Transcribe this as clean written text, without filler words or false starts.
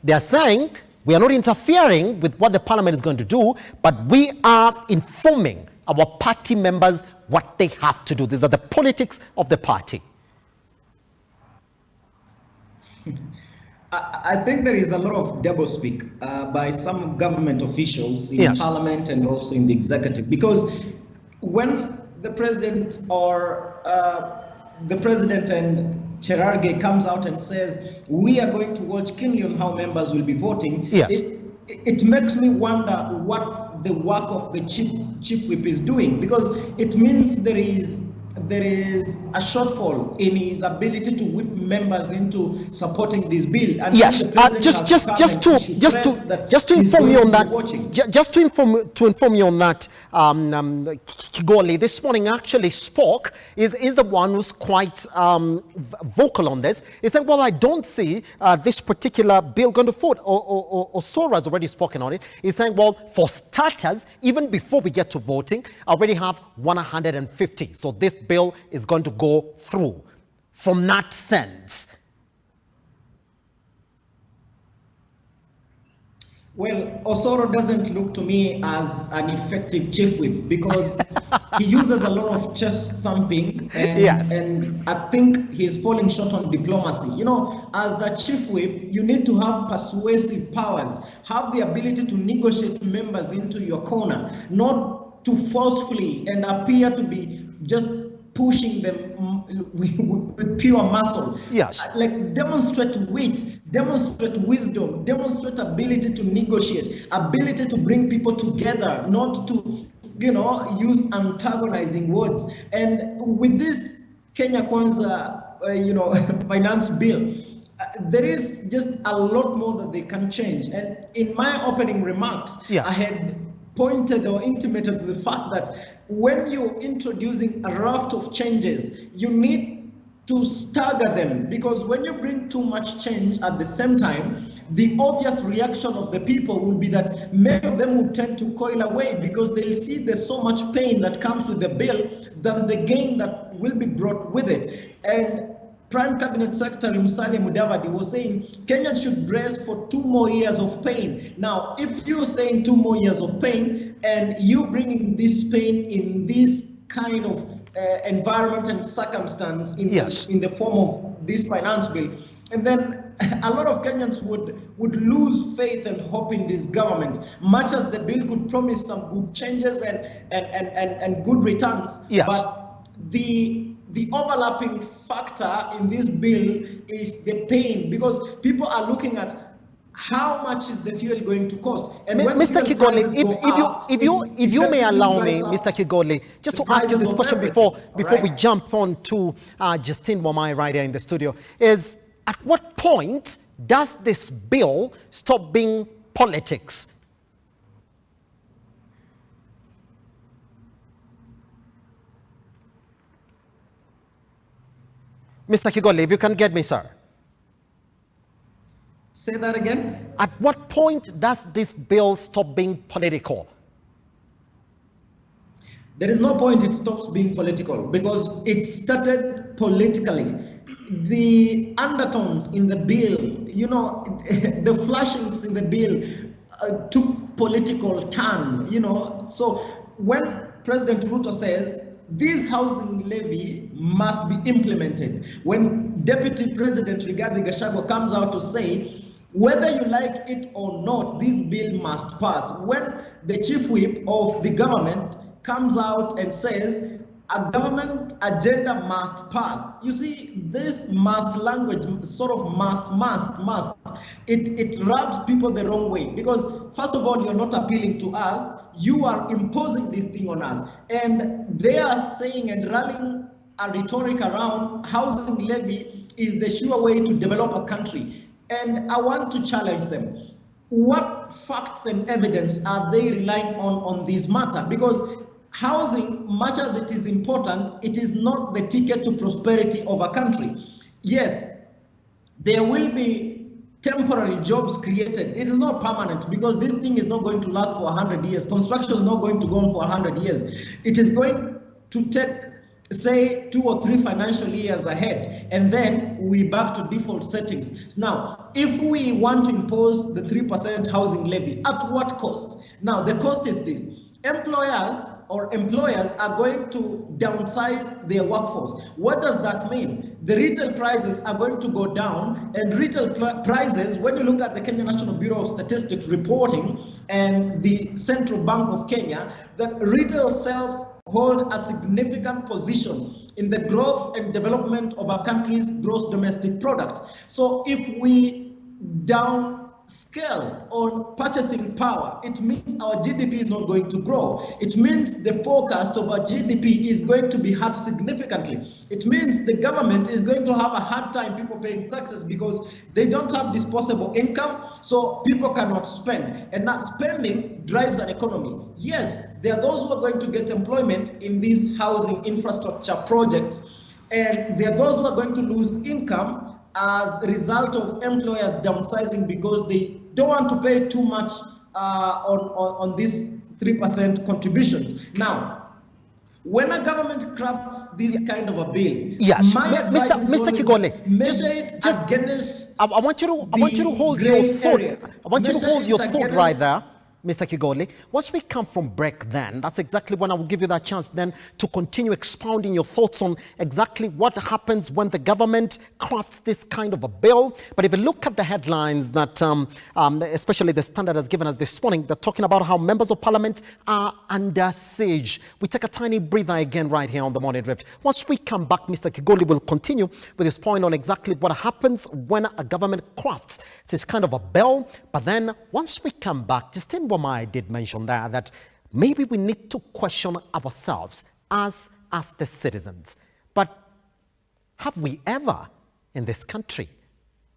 They are saying we are not interfering with what the parliament is going to do, but we are informing our party members what they have to do. These are the politics of the party. I think there is a lot of doublespeak by some government officials in parliament and also in the executive, because when the president or the president and Cherargei comes out and says, we are going to watch keenly on how members will be voting, it makes me wonder what the work of the chief whip is doing, because it means there is a shortfall in his ability to whip members into supporting this bill. And yes, just to inform you on that, just to inform you on that, Kigoli this morning actually spoke, is the one who's quite vocal on this. He said, well, I don't see this particular bill going to forward. Osoro has already spoken on it. He's saying, well, for starters, even before we get to voting, I already have 150. So this bill is going to go through. From that sense, well, Osoro doesn't look to me as an effective chief whip, because he uses a lot of chest thumping, and I think he's falling short on diplomacy. You know, as a chief whip, you need to have persuasive powers, have the ability to negotiate members into your corner, not to forcefully and appear to be just pushing them with pure muscle. Yes. Like, demonstrate wit, demonstrate wisdom, demonstrate ability to negotiate, ability to bring people together, not to, you know, use antagonizing words. And with this Kenya Kwanza, finance bill, there is just a lot more that they can change. And in my opening remarks, I had pointed or intimated the fact that when you're introducing a raft of changes, you need to stagger them, because when you bring too much change at the same time, the obvious reaction of the people will be that many of them will tend to coil away, because they see there's so much pain that comes with the bill than the gain that will be brought with it. And Prime Cabinet Secretary Musalia Mudavadi was saying Kenyans should brace for 2 more years of pain. Now, if you're saying 2 more years of pain and you bringing this pain in this kind of environment and circumstance in the form of this finance bill, and then a lot of Kenyans would lose faith and hope in this government, much as the bill could promise some good changes and good returns. Yes. But the overlapping factor in this bill is the pain, because people are looking at how much is the fuel going to cost. And when Mr. Kigoli, if you may allow me, Mr. Kigoli, just to ask you this question before we jump on to Justine Wamai right here in the studio, is at what point does this bill stop being politics? Mr. Kigoli, if you can get me, sir. Say that again. At what point does this bill stop being political? There is no point it stops being political, because it started politically. The undertones in the bill, the flashings in the bill took political turn, So when President Ruto says this housing levy must be implemented, when Deputy President Rigathi Gachagua comes out to say, whether you like it or not, this bill must pass, when the chief whip of the government comes out and says a government agenda must pass. You see, this must language, sort of must, it rubs people the wrong way, because first of all, you're not appealing to us, you are imposing this thing on us. And they are saying and rallying a rhetoric around housing levy is the sure way to develop a country. And I want to challenge them. What facts and evidence are they relying on this matter? Because housing, much as it is important, it is not the ticket to prosperity of a country. Yes, there will be temporary jobs created. It is not permanent, because this thing is not going to last for 100 years. Construction is not going to go on for 100 years. It is going to take say 2 or 3 financial years ahead, and then we back to default settings. Now, if we want to impose the 3% housing levy, at what cost? Now, the cost is this. Employers are going to downsize their workforce. What does that mean? The retail prices are going to go down, and retail prices, when you look at the Kenya National Bureau of Statistics reporting and the Central Bank of Kenya, that retail sales hold a significant position in the growth and development of our country's gross domestic product. So if we downscale on purchasing power, it means our GDP is not going to grow. It means the forecast of our GDP is going to be hurt significantly. It means the government is going to have a hard time people paying taxes because they don't have disposable income, so people cannot spend. And that spending drives an economy. Yes, there are those who are going to get employment in these housing infrastructure projects, and there are those who are going to lose income as a result of employers downsizing because they don't want to pay too much on these 3% contributions. Now, when a government crafts this kind of a bill, yes, my advice is Mr. Kigoli, measure it against I want you to hold your thought. I want you to hold your thought right there, Mr. Kigoli. Once we come from break, then that's exactly when I will give you that chance then to continue expounding your thoughts on exactly what happens when the government crafts this kind of a bill. But if you look at the headlines that especially the Standard has given us this morning, they're talking about how members of parliament are under siege. We take a tiny breather again right here on the Morning Drift. Once we come back, Mr. Kigoli will continue with his point on exactly what happens when a government crafts this kind of a bill. But then once we come back, Justin Wamai did mention there that maybe we need to question ourselves as the citizens. But have we ever in this country